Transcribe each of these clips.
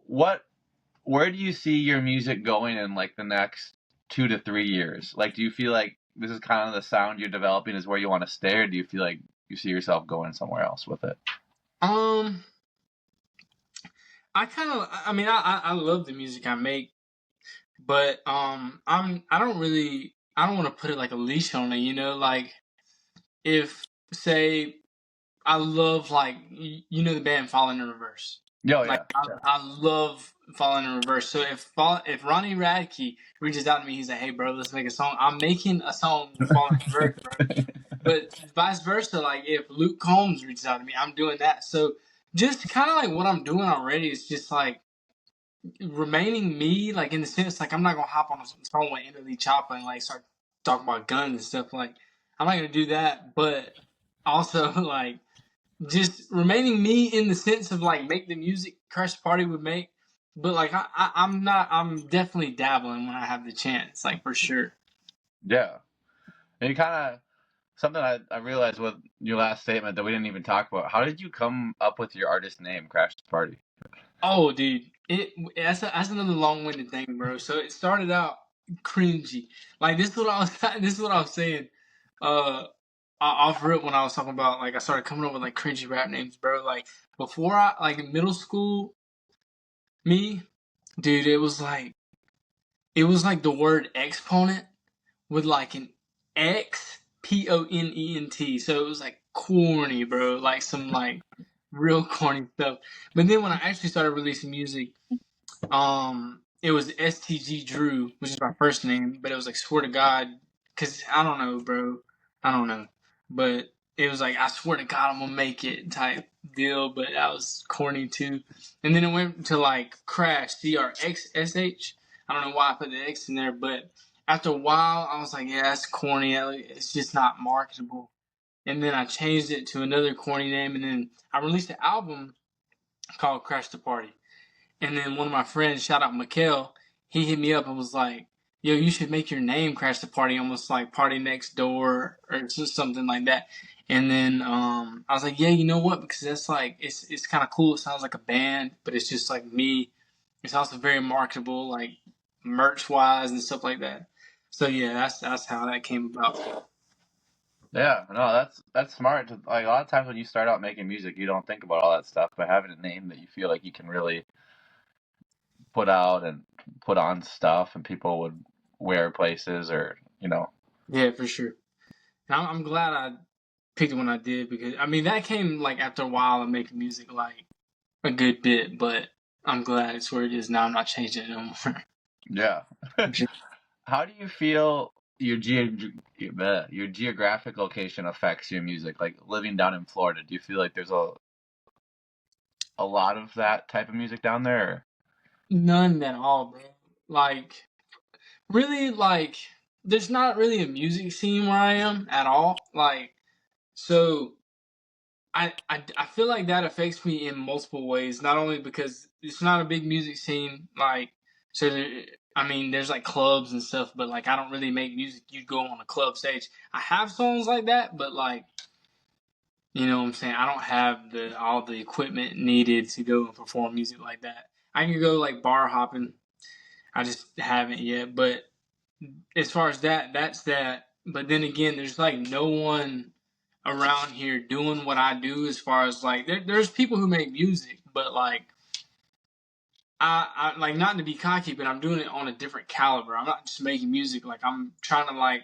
what where do you see your music going in like the next 2 to 3 years? Like, do you feel like this is kind of the sound you're developing is where you want to stay, or do you feel like you see yourself going somewhere else with it? Um, I mean, I love the music I make, but I don't want to put it like a leash on it, you know, like if say I love like you know the band Falling in Reverse. Oh Like yeah, yeah. I love Falling in Reverse. So if Ronnie Radke reaches out to me, he's like, "Hey bro, let's make a song." I'm making a song with Falling in Reverse, bro. But vice versa, like if Luke Combs reaches out to me, I'm doing that. So just kind of like what I'm doing already is just like remaining me, like in the sense like I'm not gonna hop on a song with Anthony Choppa and like start talking about guns and stuff. Like I'm not gonna do that, but also like just remaining me in the sense of like make the music Crash the Party would make. But like I'm not. I'm definitely dabbling when I have the chance, like for sure. Yeah. And you kind of something I realized with your last statement that we didn't even talk about. How did you come up with your artist name, Crash Party? Oh, dude, that's another long-winded thing, bro. So it started out cringy. Like this is what I was this is what I was saying. Uh, off rip when I was talking about like I started coming up with like cringy rap names, bro. Like before I like in middle school, me, dude, it was like the word exponent with like an XPONENT. So it was like corny, bro. Like some like real corny stuff. But then when I actually started releasing music, it was STG Drew, which is my first name, but it was like swear to God, cause I don't know, bro. I don't know. But it was like I swear to God I'm gonna make it type deal, but that was corny too. And then it went to like Crash, CRXSH. I don't know why I put the X in there, but after a while I was like, yeah, that's corny. It's just not marketable. And then I changed it to another corny name, and then I released an album called Crash the Party. And then one of my friends, shout out Mikkel, he hit me up and was like, "Yo, you should make your name Crash the Party, almost like Party Next Door or just something like that." And then I was like, "Yeah, you know what? Because that's like it's kind of cool. It sounds like a band, but it's just like me. It's also very marketable, like merch wise and stuff like that." So yeah, that's how that came about. Yeah, no, that's smart. Like a lot of times when you start out making music, you don't think about all that stuff, but having a name that you feel like you can really put out and put on stuff, and people would wear places, or Yeah, for sure. And I'm glad I picked it when I did because I mean that came like after a while of making music, like a good bit, but I'm glad it's where it is now. I'm not changing it no more. yeah. How do you feel your geographic location affects your music? Like living down in Florida, do you feel like there's a lot of that type of music down there? None at all, bro. Like, really, like, there's not really a music scene where I am at all. Like, so I feel like that affects me in multiple ways. Not only because it's not a big music scene, like, so I mean, there's like clubs and stuff, but like, I don't really make music. You'd go on a club stage. I have songs like that, but like, you know what I'm saying? I don't have the all the equipment needed to go and perform music like that. I can go like bar hopping. I just haven't yet. But as far as that, that's that. But then again, there's like no one around here doing what I do as far as like there's people who make music, but like I like not to be cocky, but I'm doing it on a different caliber. I'm not just making music. Like I'm trying to like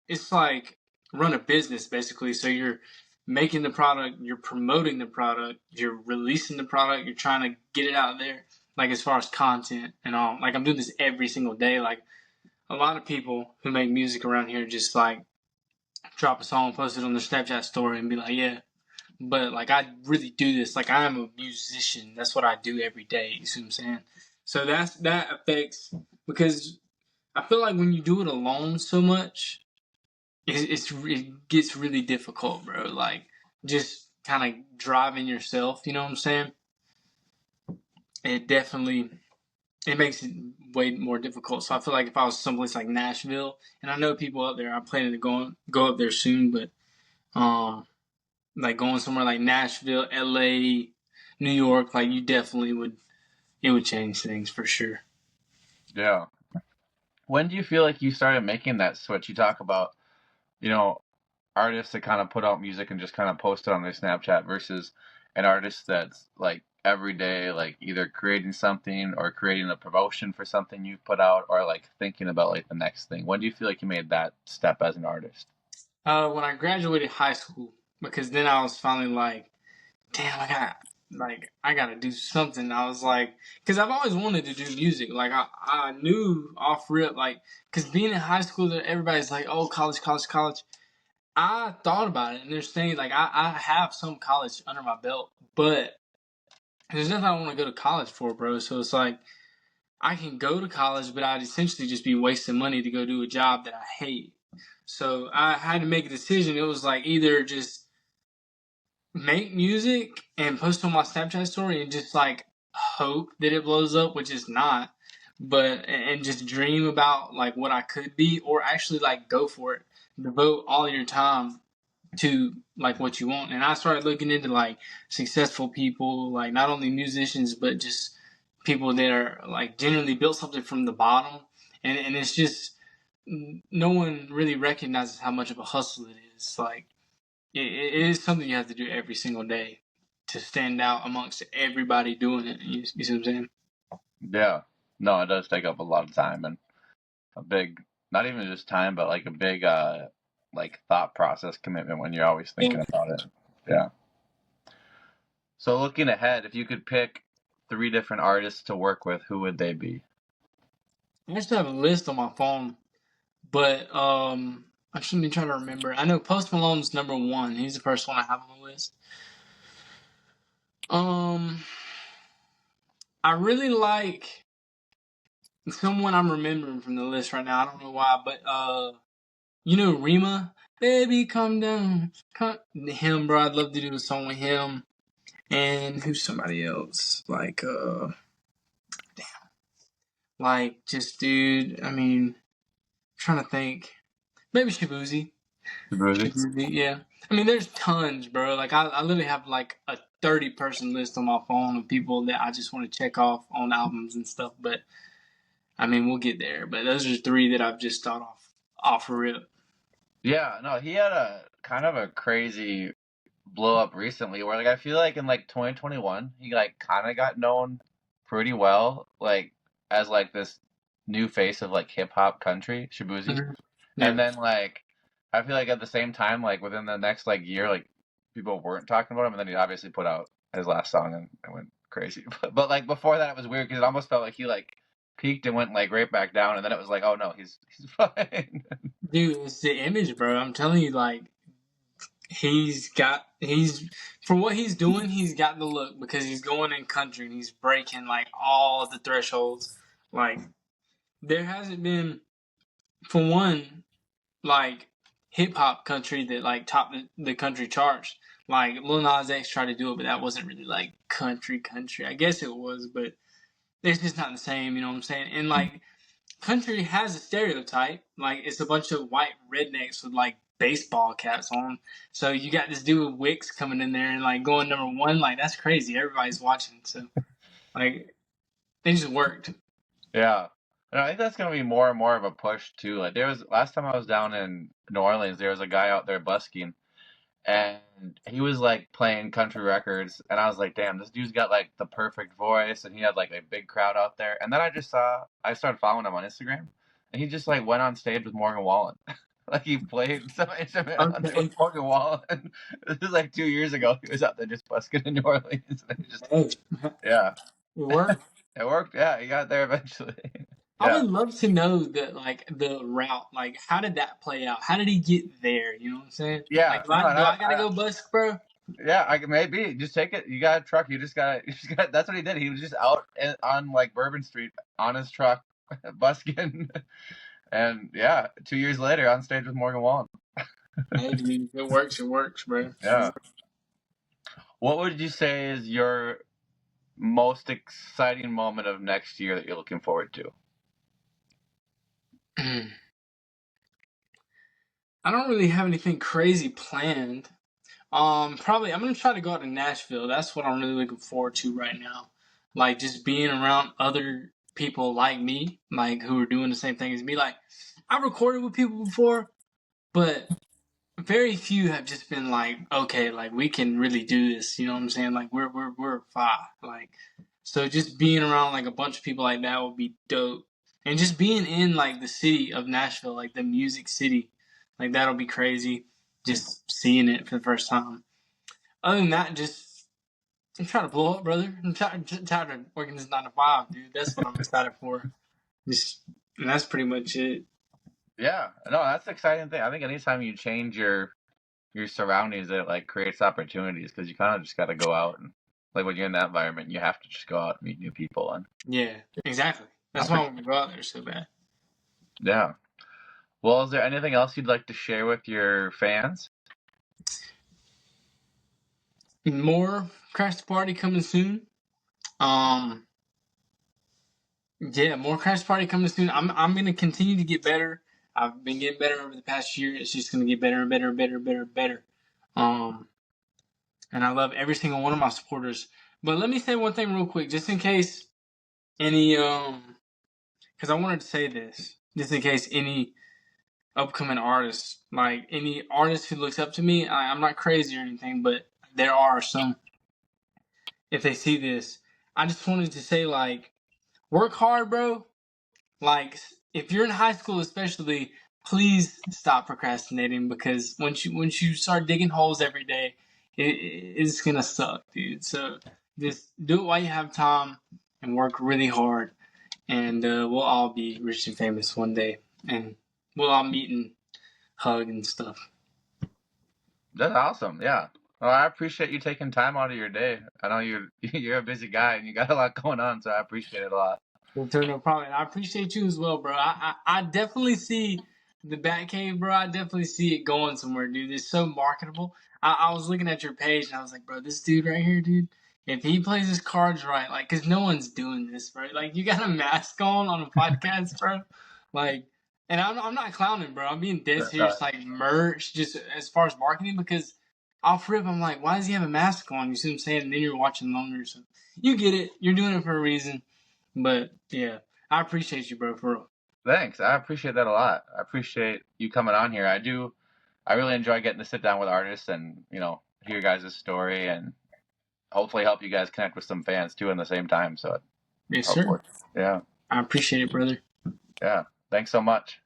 it's like run a business basically. So you're making the product, you're promoting the product, you're releasing the product, you're trying to get it out there. Like as far as content and all, like I'm doing this every single day. Like a lot of people who make music around here just like drop a song, post it on their Snapchat story, and be like, yeah. But like I really do this. Like I am a musician. That's what I do every day. You see what I'm saying? So that affects because I feel like when you do it alone so much, it gets really difficult, bro. Like just kind of driving yourself. You know what I'm saying? It definitely it makes it way more difficult. So I feel like if I was someplace like Nashville, and I know people up there, I'm planning to go up there soon, but like going somewhere like Nashville, LA, New York, like you definitely would it would change things for sure. Yeah. When do you feel like you started making that switch? You talk about, you know, artists that kind of put out music and just kind of post it on their Snapchat versus an artist that's like every day, like either creating something or creating a promotion for something you put out or like thinking about like the next thing. When do you feel like you made that step as an artist? When I graduated high school, because then I was finally like, damn, I gotta do something. I was like, because I've always wanted to do music. Like I knew off rip, like, because being in high school, everybody's like, oh, college, college, college. I thought about it, and there's things like I have some college under my belt, but there's nothing I want to go to college for, bro. So it's like I can go to college, but I'd essentially just be wasting money to go do a job that I hate. So I had to make a decision. It was like either just make music and post on my Snapchat story and just like hope that it blows up, which is not, but and just dream about like what I could be, or actually like go for it, devote all your time to like what you want. And I started looking into like successful people, like not only musicians but just people that are like genuinely built something from the bottom. And it's just no one really recognizes how much of a hustle it is. Like it is something you have to do every single day to stand out amongst everybody doing it. You see what I'm saying? Yeah. No, it does take up a lot of time and a big, not even just time, but like a big, like thought process commitment when you're always Yeah. thinking about it. Yeah. So looking ahead, if you could pick three different artists to work with, who would they be? I used to have a list on my phone, but I shouldn't be trying to remember. I know Post Malone's number one. He's the first one I have on the list. Um, I really like someone I'm remembering from the list right now. I don't know why, but you know Rima, baby, come down, come him, bro. I'd love to do a song with him. And who's somebody else? Like just dude. I mean, I'm trying to think. Maybe Shabuzi. Bruzy? Shabuzi, yeah. I mean, there's tons, bro. Like I literally have like a 30-person list on my phone of people that I just want to check off on albums and stuff. But I mean, we'll get there. But those are three that I've just thought off rip. Yeah, no, he had a kind of a crazy blow up recently where like I feel like in like 2021 he like kind of got known pretty well like as like this new face of like hip hop country, Shabuzi. Mhm. And Yeah. then like I feel like at the same time like within the next like year like people weren't talking about him and then he obviously put out his last song and it went crazy. But like before that it was weird because it almost felt like he like peaked and went like right back down and then it was like oh no he's fine. Dude, it's the image, bro. I'm telling you, like, he's for what he's doing, he's got the look because he's going in country and he's breaking like all the thresholds. Like, there hasn't been, for one, like hip hop country that like topped the country charts. Like Lil Nas X tried to do it, but that wasn't really like country. I guess it was, but it's just not the same. You know what I'm saying? And like country has a stereotype. Like it's a bunch of white rednecks with like baseball caps on. So you got this dude with Wicks coming in there and like going number one. Like that's crazy. Everybody's watching. So like it just worked. Yeah. And I think that's gonna be more and more of a push too. Like there was last time I was down in New Orleans, there was a guy out there busking and he was like playing country records and I was like, damn, this dude's got like the perfect voice and he had like a big crowd out there. And then I started following him on Instagram and he just like went on stage with Morgan Wallen. Like he played some instrument on with Okay. Morgan Wallen. This was like 2 years ago. He was out there just busking in New Orleans. And it just Hey, yeah. it worked. It worked. Yeah, he got there eventually. I Yeah. would love to know that, like the route. Like, how did that play out? How did he get there? You know what I'm saying? Yeah, Like, no, and do I gotta go busk, bro? yeah, I can maybe just take it. You got a truck. You just got. That's what he did. He was just out on like Bourbon Street on his truck, busking, and yeah, 2 years later on stage with Morgan Wallen. Hey, dude, it works. It works, bro. Yeah. What would you say is your most exciting moment of next year that you're looking forward to? I don't really have anything crazy planned. Probably I'm gonna try to go out to Nashville. That's what I'm really looking forward to right now. like just being around other people like me, like who are doing the same thing as me. Like I recorded with people before, but very few have just been like, okay, like we can really do this. You know what I'm saying? Like we're fine. Like so, just being around like a bunch of people like that would be dope. And just being in like the city of Nashville, like the music city, like that'll be crazy. Just seeing it for the first time. Other than that, just I'm trying to blow up, brother. I'm tired of working this 9 to 5, dude. That's what I'm excited for. Just and that's pretty much it. Yeah, no, that's the exciting thing. I think anytime you change your surroundings, it like creates opportunities because you kind of just got to go out and like when you're in that environment, you have to just go out and meet new people and Yeah, exactly. That's why I want to go out there so bad. yeah. Well, is there anything else you'd like to share with your fans? More Crash the Party coming soon. Um, yeah, more Crash the Party coming soon. I'm gonna continue to get better. I've been getting better over the past year. It's just gonna get better and better and better and better and better. Um, and I love every single one of my supporters. But let me say one thing real quick, just in case any because I wanted to say this, just in case any upcoming artists, like any artist who looks up to me, I'm not crazy or anything, but there are some. If they see this, I just wanted to say like work hard, bro. Like if you're in high school, especially, please stop procrastinating because once you start digging holes every day, it's gonna suck, dude. So just do it while you have time and work really hard, and we'll all be rich and famous one day, and we'll all meet and hug and stuff. That's awesome. Yeah. Well, I appreciate you taking time out of your day. I know you're you're a busy guy and you got a lot going on, so I appreciate it a lot. No problem. I appreciate you as well, bro. I definitely see the Batcave, bro. I definitely see it going somewhere, dude. It's so marketable. I was looking at your page and I was like, bro, this dude right here, dude. If he plays his cards right, like, cause no one's doing this, bro. Like, you got a mask on a podcast, bro. Like, and I'm not clowning, bro. I'm being dead No, serious. Like, merch, just as far as marketing, because off rip, I'm like, why does he have a mask on? You see what I'm saying? And then you're watching longer, so you get it. You're doing it for a reason. But yeah, I appreciate you, bro, for real. thanks. I appreciate that a lot. I appreciate you coming on here. I do. I really enjoy getting to sit down with artists and, hear your guys' story and hopefully help you guys connect with some fans too in the same time. So Yes, sir. hopefully. Yeah. I appreciate it, brother. Yeah. Thanks so much.